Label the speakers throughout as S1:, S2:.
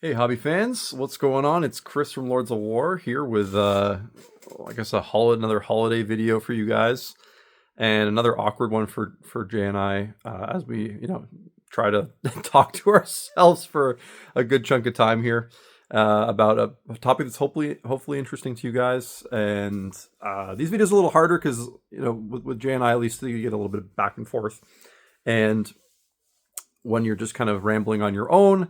S1: Hey, hobby fans, what's going on? It's Chris from Lords of War here with, I guess, another holiday video for you guys, and another awkward one for Jay and I as we, try to talk to ourselves for a good chunk of time here about a topic that's hopefully interesting to you guys. And these videos are a little harder because with Jay and I, at least you get a little bit of back and forth, and when you're just kind of rambling on your own,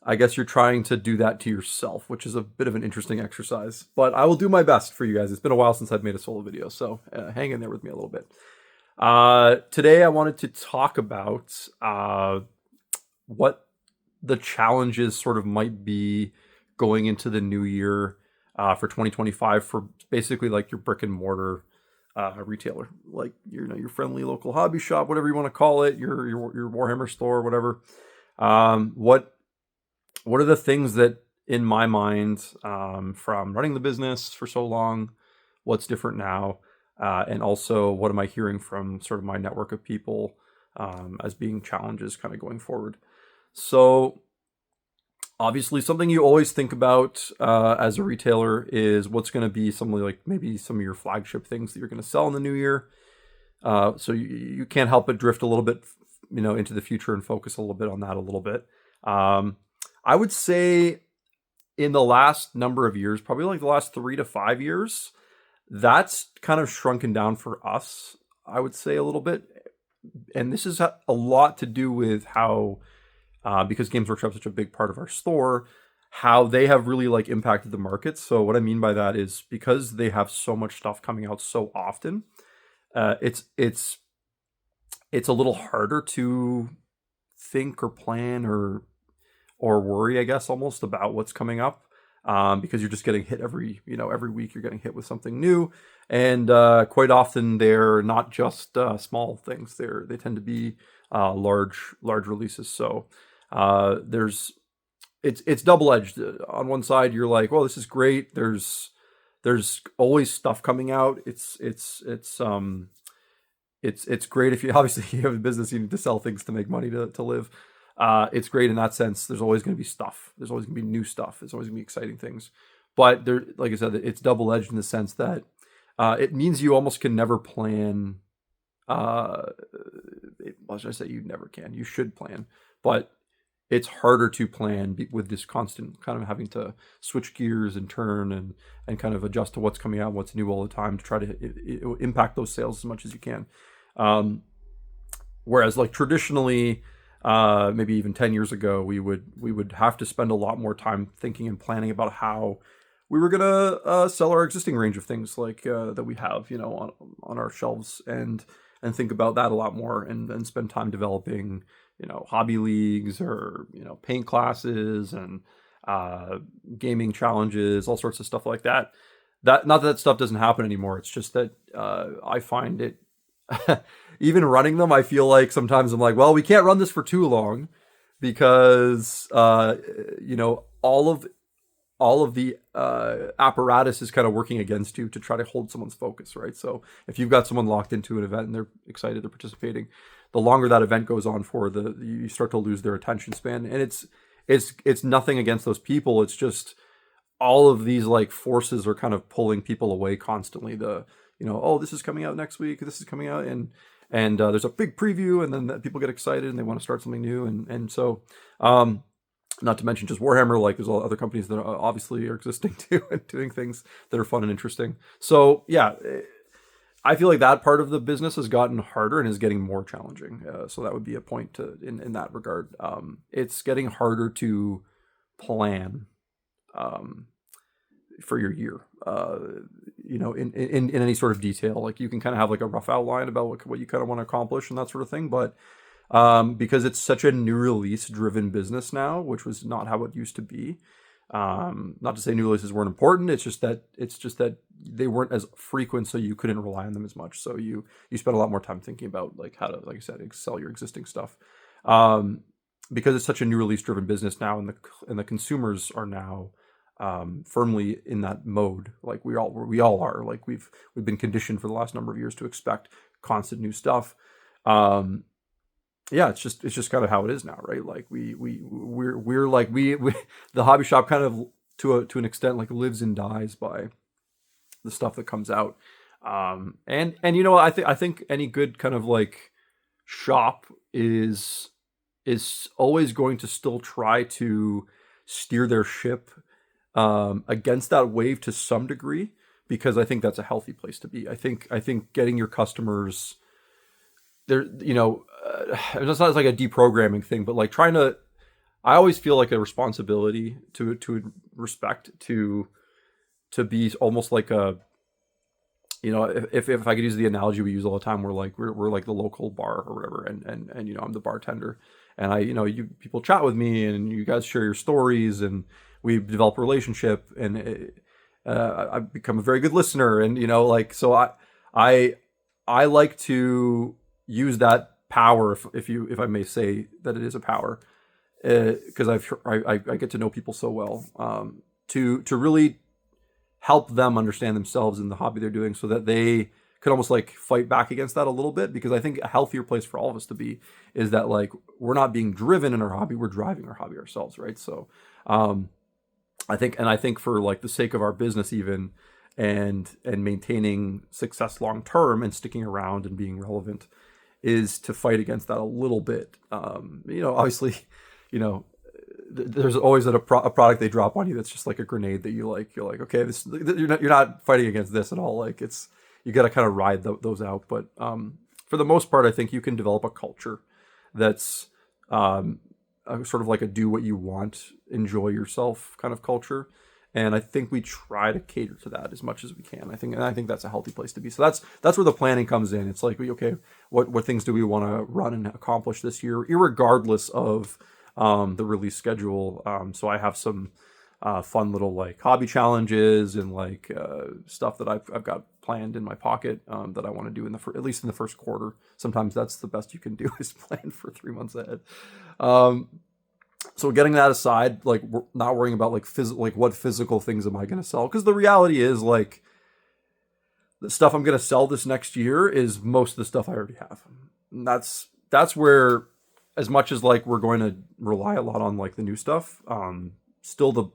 S1: I guess you're trying to do that to yourself, which is a bit of an interesting exercise. But I will do my best for you guys. It's been a while since I've made a solo video, so hang in there with me a little bit. Today I wanted to talk about what the challenges sort of might be going into the new year for 2025 for basically like your brick and mortar retailer, like your friendly local hobby shop, whatever you want to call it, your Warhammer store, whatever. What are the things that, in my mind, from running the business for so long, what's different now, and also what am I hearing from sort of my network of people as being challenges kind of going forward? So obviously something you always think about as a retailer is what's going to be maybe some of your flagship things that you're going to sell in the new year. So you can't help but drift a little bit, into the future and focus a little bit on that a little bit. I would say in the last number of years, probably like the last 3 to 5 years, that's kind of shrunken down for us, I would say a little bit. And this is a lot to do with how, because Games Workshop is such a big part of our store, how they have really like impacted the market. So what I mean by that is because they have so much stuff coming out so often, it's a little harder to think or plan or worry, I guess, almost about what's coming up, because you're just getting hit every week. You're getting hit with something new, and quite often they're not just small things. They tend to be large releases. So it's double edged. On one side, you're like, well, this is great. There's always stuff coming out. It's great if you obviously you have a business, you need to sell things to make money to live. It's great in that sense. There's always going to be stuff. There's always going to be new stuff. There's always going to be exciting things. But there, like I said, it's double-edged in the sense that it means you almost can never plan. Well, should I say you never can? You should plan, but it's harder to plan with this constant kind of having to switch gears and turn and kind of adjust to what's coming out, what's new all the time to try to impact those sales as much as you can. Whereas like traditionally, maybe even 10 years ago, we would have to spend a lot more time thinking and planning about how we were gonna sell our existing range of things like that we have, on our shelves, and think about that a lot more, and spend time developing, hobby leagues or paint classes and gaming challenges, all sorts of stuff like that. Not that stuff doesn't happen anymore. It's just that I find it. Even running them, I feel like sometimes I'm like, well, we can't run this for too long because all of the apparatus is kind of working against you to try to hold someone's focus, right? So if you've got someone locked into an event and they're excited, they're participating, the longer that event goes on for, you start to lose their attention span. And it's nothing against those people. It's just all of these like forces are kind of pulling people away constantly. Oh, this is coming out next week. This is coming out, and there's a big preview, and then people get excited and they want to start something new, and so not to mention just Warhammer. Like there's other companies that obviously are existing too and doing things that are fun and interesting. So yeah, I feel like that part of the business has gotten harder and is getting more challenging. So that would be a point in that regard. It's getting harder to plan for your year, in any sort of detail. Like you can kind of have like a rough outline about what you kind of want to accomplish and that sort of thing. But because it's such a new release driven business now, which was not how it used to be. Not to say new releases weren't important. It's just that they weren't as frequent, so you couldn't rely on them as much. So you spend a lot more time thinking about like how to, like I said, sell your existing stuff. Because it's such a new release driven business now, and the consumers are now firmly in that mode. Like we all are. Like we've been conditioned for the last number of years to expect constant new stuff. yeah, it's just kind of how it is now, right? Like we're like we the hobby shop kind of to an extent like lives and dies by the stuff that comes out. And you know, I think any good kind of like shop is always going to still try to steer their ship against that wave to some degree, because I think that's a healthy place to be. I think getting your customers there, you know, it's not like a deprogramming thing, but like trying to. I always feel like a responsibility to respect to be almost like a, you know, if I could use the analogy we use all the time, we're like the local bar or whatever, and you know, I'm the bartender, and I, you know, you people chat with me and you guys share your stories and we develop a relationship, and I've become a very good listener, and you know, like, so I I like to use that power, if I may say that it is a power, because I get to know people so well, to really help them understand themselves in the hobby they're doing, so that they could almost like fight back against that a little bit, because I think a healthier place for all of us to be is that like we're not being driven in our hobby, we're driving our hobby ourselves, right? So um I think for like the sake of our business even, and maintaining success long term and sticking around and being relevant, is to fight against that a little bit. You know, obviously, you know, there's always a product they drop on you that's just like a grenade that you're like, okay, this, you're not fighting against this at all. Like, it's, you got to kind of ride those out. But for the most part, I think you can develop a culture that's sort of like a do what you want, enjoy yourself kind of culture. And I think we try to cater to that as much as we can. I think that's a healthy place to be. So that's where the planning comes in. It's like, okay, what things do we want to run and accomplish this year, irregardless of the release schedule. So I have some fun little like hobby challenges and like stuff that I've got planned in my pocket, that I want to do at least in the first quarter. Sometimes that's the best you can do, is plan for 3 months ahead. Um, so getting that aside, like, we're not worrying about like like what physical things am I going to sell, because the reality is like the stuff I'm going to sell this next year is most of the stuff I already have. And that's where, as much as like we're going to rely a lot on like the new stuff, still the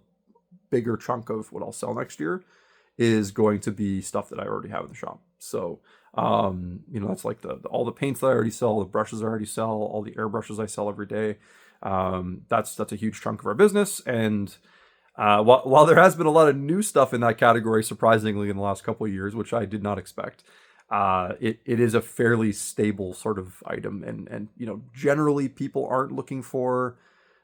S1: bigger chunk of what I'll sell next year is going to be stuff that I already have in the shop. So you know, that's like all the paints that I already sell, the brushes I already sell, all the airbrushes I sell every day. That's a huge chunk of our business. And while there has been a lot of new stuff in that category, surprisingly, in the last couple of years, which I did not expect, it is a fairly stable sort of item. And you know, generally people aren't looking for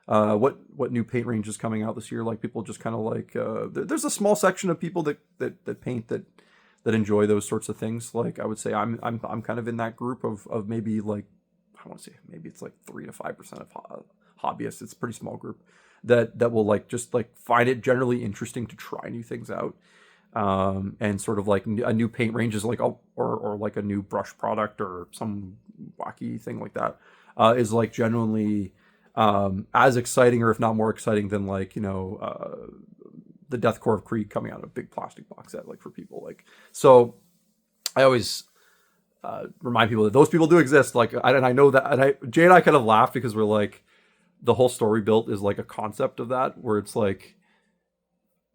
S1: what new paint range is coming out this year. Like, people just kind of like, there's a small section of people that paint that enjoy those sorts of things. Like, I would say I'm kind of in that group of maybe like, I want to say maybe it's like 3 to 5% of hobbyists. It's a pretty small group that will like just like find it generally interesting to try new things out. And sort of like a new paint range is like, or like a new brush product or some wacky thing like that, is like genuinely as exciting, or if not more exciting than like, you know, the Deathcore of Krieg coming out of a big plastic box set, like, for people. Like, so I always remind people that those people do exist. Like, I know that, and Jay and I kind of laugh because we're like, the whole story built is like a concept of that, where it's like,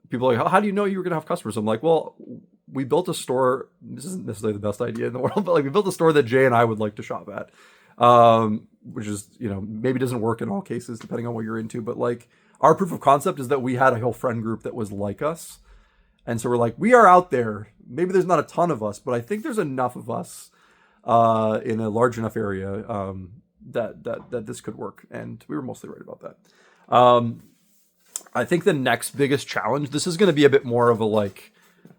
S1: people are like, how do you know you were gonna have customers? I'm like, well, we built a store. This isn't necessarily the best idea in the world, but like, we built a store that Jay and I would like to shop at, which is, you know, maybe doesn't work in all cases depending on what you're into, but like, our proof of concept is that we had a whole friend group that was like us, and so we're like, we are out there. Maybe there's not a ton of us, but I think there's enough of us in a large enough area that this could work, and we were mostly right about that. I think the next biggest challenge, this is going to be a bit more of a like,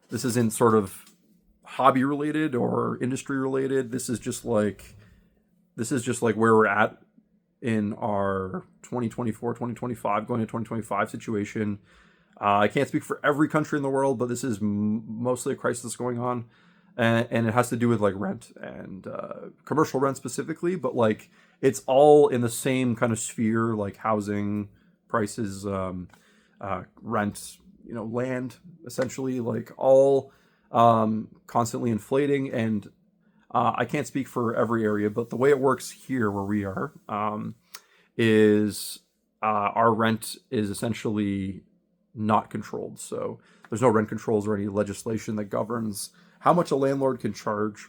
S1: this isn't sort of hobby related or industry related. This is just like where we're at in our 2024, 2025, going to 2025 situation. I can't speak for every country in the world, but this is mostly a crisis going on. And it has to do with like rent and commercial rent specifically, but like, it's all in the same kind of sphere, like housing prices, rent, you know, land, essentially, like all constantly inflating. And I can't speak for every area, but the way it works here where we are is our rent is essentially not controlled. So there's no rent controls or any legislation that governs how much a landlord can charge.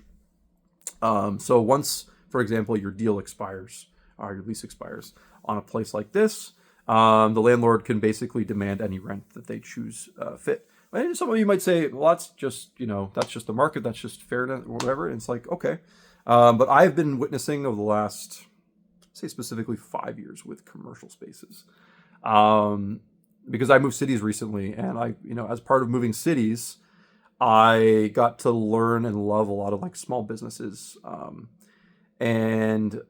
S1: So once, for example, your deal expires or your lease expires on a place like this, the landlord can basically demand any rent that they choose fit. And some of you might say, well, that's just, that's just the market. That's just fair or whatever. And it's like, okay. But I've been witnessing over the last, say specifically 5 years with commercial spaces. Because I moved cities recently, and as part of moving cities, I got to learn and love a lot of like small businesses. And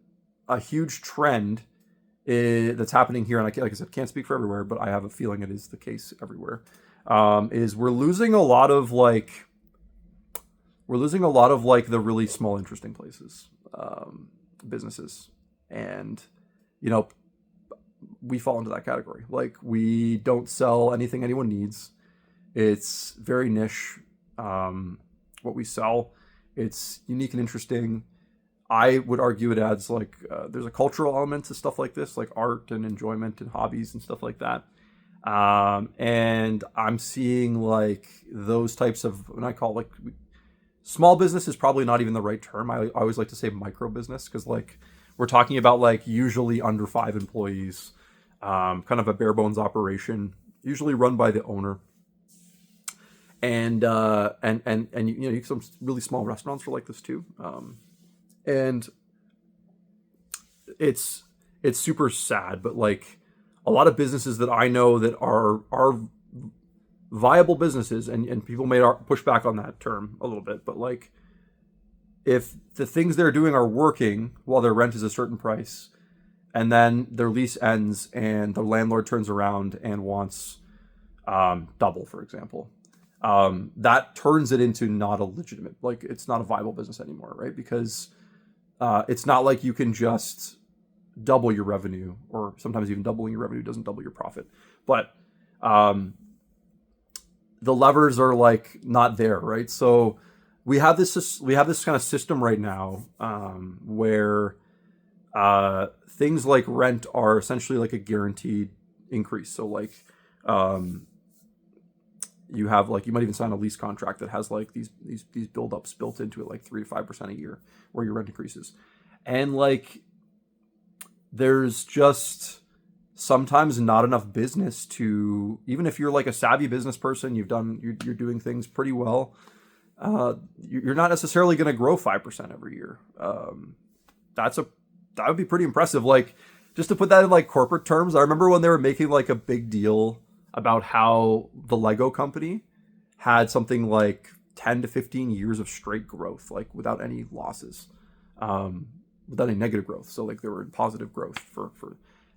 S1: a huge trend that's happening here, and like I said, can't speak for everywhere, but I have a feeling it is the case everywhere, is we're losing a lot of like the really small, interesting places, businesses. And, we fall into that category. Like, we don't sell anything anyone needs. It's very niche. What we sell, it's unique and interesting. I would argue it adds like, there's a cultural element to stuff like this, like art and enjoyment and hobbies and stuff like that. And I'm seeing like those types of, when I call like small business is probably not even the right term. I always like to say micro business, because like we're talking about like usually under 5 employees, kind of a bare bones operation, usually run by the owner. And some really small restaurants are like this too. And it's super sad, but like a lot of businesses that I know that are viable businesses, and people may push back on that term a little bit, but like if the things they're doing are working while their rent is a certain price, and then their lease ends and the landlord turns around and wants double, for example, that turns it into not a legitimate, like it's not a viable business anymore, right? Because it's not like you can just double your revenue, or sometimes even doubling your revenue doesn't double your profit. But the levers are like not there, right? So we have this kind of system right now where things like rent are essentially like a guaranteed increase. So like you have like, you might even sign a lease contract that has like these build-ups built into it, like 3 to 5% a year, where your rent increases. And like there's just sometimes not enough business to, even if you're like a savvy business person, you're doing things pretty well, you're not necessarily going to grow 5% every year. That would be pretty impressive. Like, just to put that in like corporate terms, I remember when they were making like a big deal about how the Lego company had something like 10 to 15 years of straight growth, like without any losses, without any negative growth. So like they were in positive growth for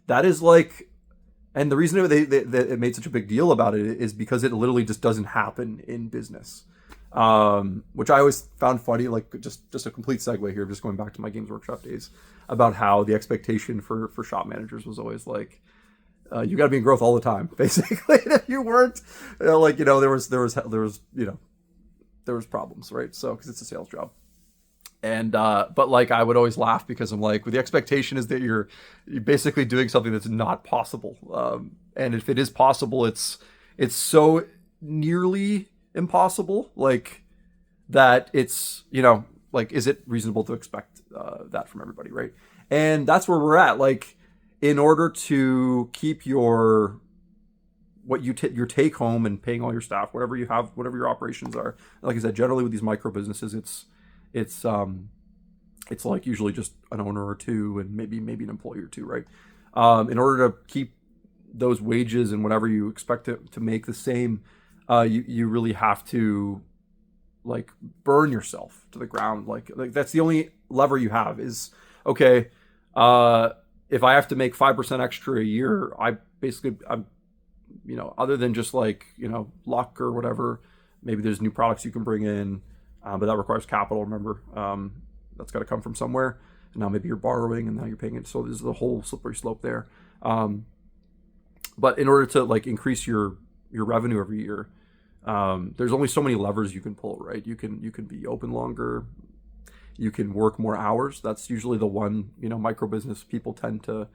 S1: that is like, and the reason it made such a big deal about it is because it literally just doesn't happen in business. Which I always found funny, like just a complete segue here, just going back to my Games Workshop days, about how the expectation for shop managers was always like, you got to be in growth all the time, basically. And if you weren't, there was problems, right? So, because it's a sales job. And but like I would always laugh, because I'm like, well, the expectation is that you're basically doing something that's not possible. And if it is possible, it's so nearly impossible, like that it's, like, is it reasonable to expect that from everybody, right? And that's where we're at. Like, in order to keep your take home and paying all your staff, whatever you have, whatever your operations are, like I said, generally with these micro businesses, it's like usually just an owner or two, and maybe an employee or two, right? In order to keep those wages and whatever you expect to make the same, you really have to like burn yourself to the ground. Like that's the only lever you have is, okay, if I have to make 5% extra a year, I'm other than just like, luck or whatever, maybe there's new products you can bring in, but that requires capital. Remember, that's got to come from somewhere. And now maybe you're borrowing, and now you're paying it. So there's a whole slippery slope there. But in order to like increase your revenue every year, there's only so many levers you can pull, right? You can be open longer. You can work more hours. That's usually the one, micro business people tend to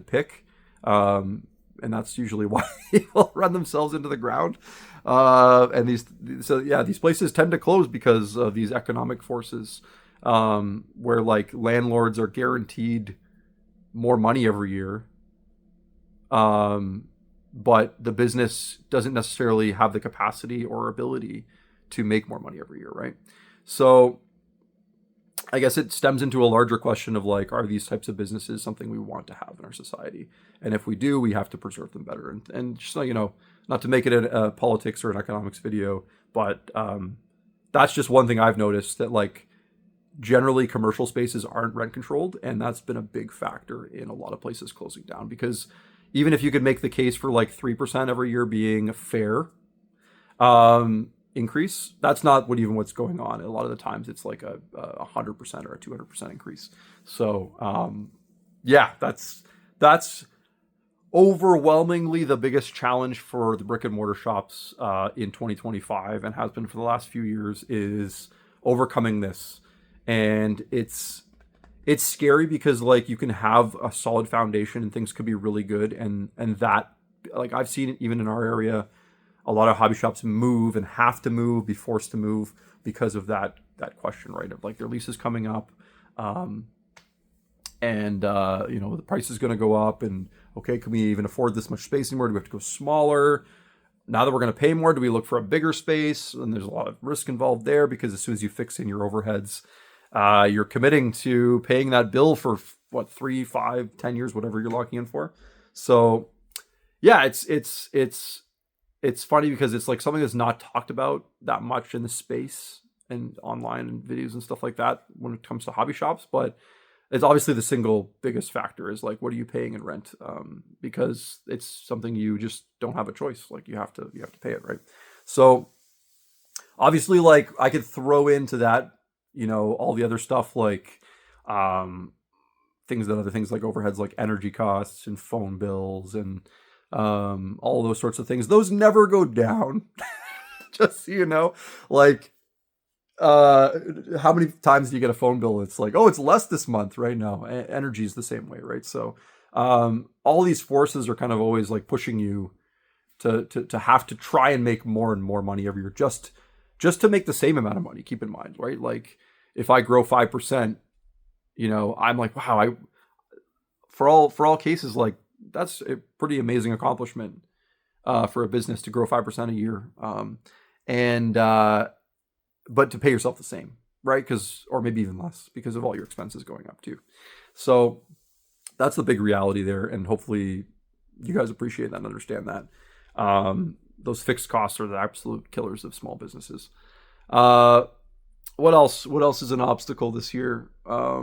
S1: pick. And that's usually why people run themselves into the ground. And these places tend to close because of these economic forces, where like landlords are guaranteed more money every year. But the business doesn't necessarily have the capacity or ability to make more money every year, right? So I guess it stems into a larger question of like, are these types of businesses something we want to have in our society? And if we do, we have to preserve them better. And just so not to make it a politics or an economics video, but that's just one thing I've noticed, that like generally commercial spaces aren't rent controlled, and that's been a big factor in a lot of places closing down. Because even if you could make the case for like 3% every year being a fair increase, that's not what's going on. A lot of the times it's like a 100% or a 200% increase. So that's overwhelmingly the biggest challenge for the brick and mortar shops in 2025, and has been for the last few years, is overcoming this. And it's scary because like you can have a solid foundation and things could be really good, and that, like I've seen it even in our area, a lot of hobby shops move and have to move, be forced to move because of that question, right? Of like their lease is coming up, and the price is going to go up, and okay, can we even afford this much space anymore? Do we have to go smaller? Now that we're going to pay more, do we look for a bigger space? And there's a lot of risk involved there, because as soon as you fix in your overheads, you're committing to paying that bill for 3, 5, 10 years, whatever you're locking in for. So yeah, it's funny because it's like something that's not talked about that much in the space and online and videos and stuff like that when it comes to hobby shops. But it's obviously the single biggest factor is like, what are you paying in rent? Because it's something you just don't have a choice. Like you have to pay it, right? So obviously, like I could throw into that, all the other stuff like other things like overheads, like energy costs and phone bills and all those sorts of things. Those never go down. Just so you know, like how many times do you get a phone bill? It's like, oh, it's less this month, right? No, energy is the same way, right? So all these forces are kind of always like pushing you to have to try and make more and more money every year, just to make the same amount of money. Keep in mind, right? Like if I grow 5%, I'm like, wow, for all cases, like that's a pretty amazing accomplishment for a business to grow 5% a year. But to pay yourself the same, right? Or maybe even less, because of all your expenses going up too. So that's the big reality there. And hopefully you guys appreciate that and understand that. Those fixed costs are the absolute killers of small businesses. What else? What else is an obstacle this year? I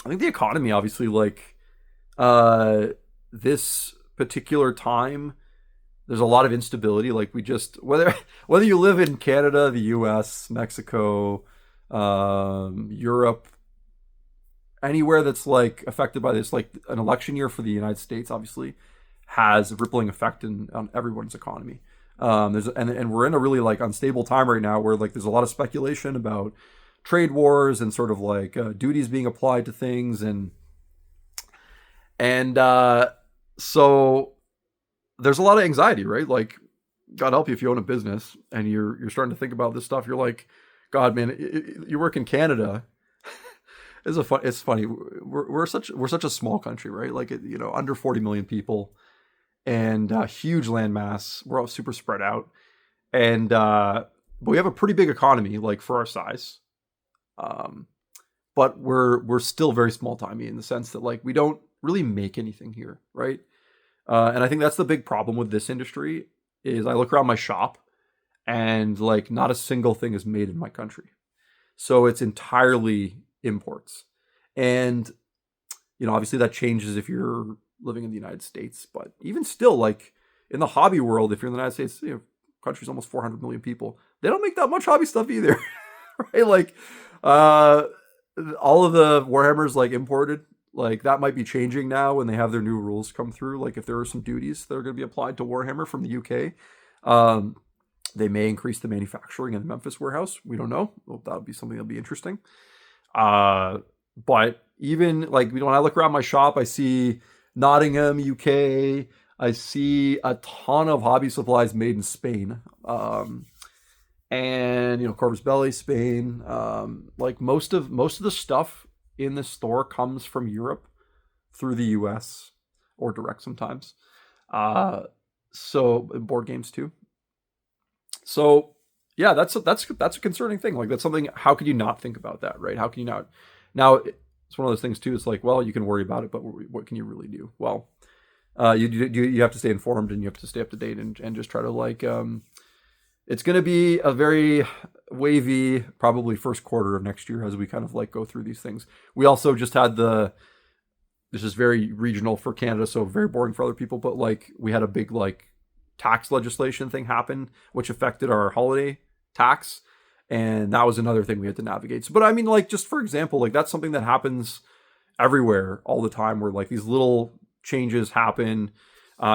S1: think the economy, obviously, like this particular time, there's a lot of instability. Like whether you live in Canada, the US, Mexico, Europe, anywhere that's like affected by this, like an election year for the United States, obviously has a rippling effect on everyone's economy. And we're in a really like unstable time right now, where like there's a lot of speculation about trade wars and sort of like duties being applied to things, and so there's a lot of anxiety, right? Like, God help you if you own a business and you're starting to think about this stuff. You're like, God, man, you work in Canada. It's funny. We're such a small country, right? Like, under 40 million people, and huge land mass. We're all super spread out, and but we have a pretty big economy, like for our size. But we're still very small timey in the sense that like we don't really make anything here, right? And I think that's the big problem with this industry. Is I look around my shop, and like not a single thing is made in my country, so it's entirely imports. And obviously that changes if you're living in the United States, but even still, like in the hobby world, if you're in the United States, country's almost 400 million people, they don't make that much hobby stuff either. Right? Like all of the Warhammers like imported, like that might be changing now when they have their new rules come through. Like if there are some duties that are going to be applied to Warhammer from the UK, they may increase the manufacturing in the Memphis warehouse. We don't know. Well, that'll be something that'll be interesting. But even like when I look around my shop, I see Nottingham, UK. I see a ton of hobby supplies made in Spain. And Corvus Belli, Spain. Like most of the stuff in the store comes from Europe through the US or direct sometimes. Uh, so board games too. So yeah, that's a concerning thing. Like that's something. How could you not think about that, right? How can you not? Now it's one of those things too. It's like, well, you can worry about it, but what can you really do? Well, you have to stay informed and you have to stay up to date and just try to like. It's going to be a very wavy, probably first quarter of next year as we kind of like go through these things. We also just had this is very regional for Canada, so very boring for other people, but like we had a big like tax legislation thing happen, which affected our holiday tax. And that was another thing we had to navigate. So, but I mean, like, just for example, like that's something that happens everywhere all the time where like these little changes happen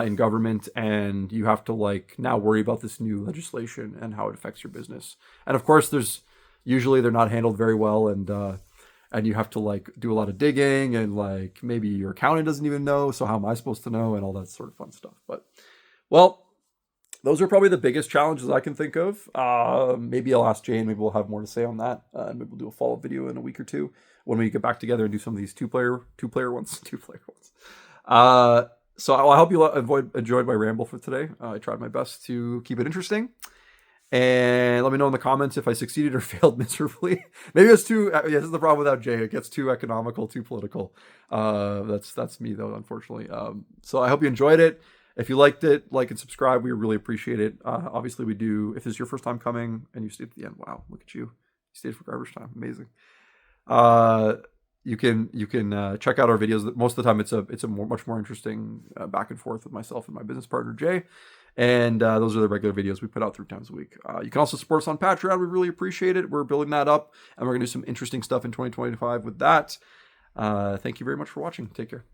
S1: in government and you have to like now worry about this new legislation and how it affects your business. And of course, usually they're not handled very well and you have to like do a lot of digging and like maybe your accountant doesn't even know. So how am I supposed to know and all that sort of fun stuff. But well, those are probably the biggest challenges I can think of. Maybe I'll ask Jane. Maybe we'll have more to say on that. And maybe we'll do a follow-up video in a week or two when we get back together and do some of these two-player ones. So I hope you enjoyed my ramble for today. I tried my best to keep it interesting. And let me know in the comments if I succeeded or failed miserably. Maybe it's too. Yeah, this is the problem without Jay. It gets too economical, too political. That's me though, unfortunately. So I hope you enjoyed it. If you liked it, like and subscribe. We really appreciate it. Obviously, we do. If this is your first time coming and you stayed to the end, wow, look at you. You stayed for garbage time. Amazing. You can check out our videos. Most of the time, it's a much more interesting back and forth with myself and my business partner Jay. And those are the regular videos we put out 3 times a week. You can also support us on Patreon. We really appreciate it. We're building that up, and we're gonna do some interesting stuff in 2025 with that. Thank you very much for watching. Take care.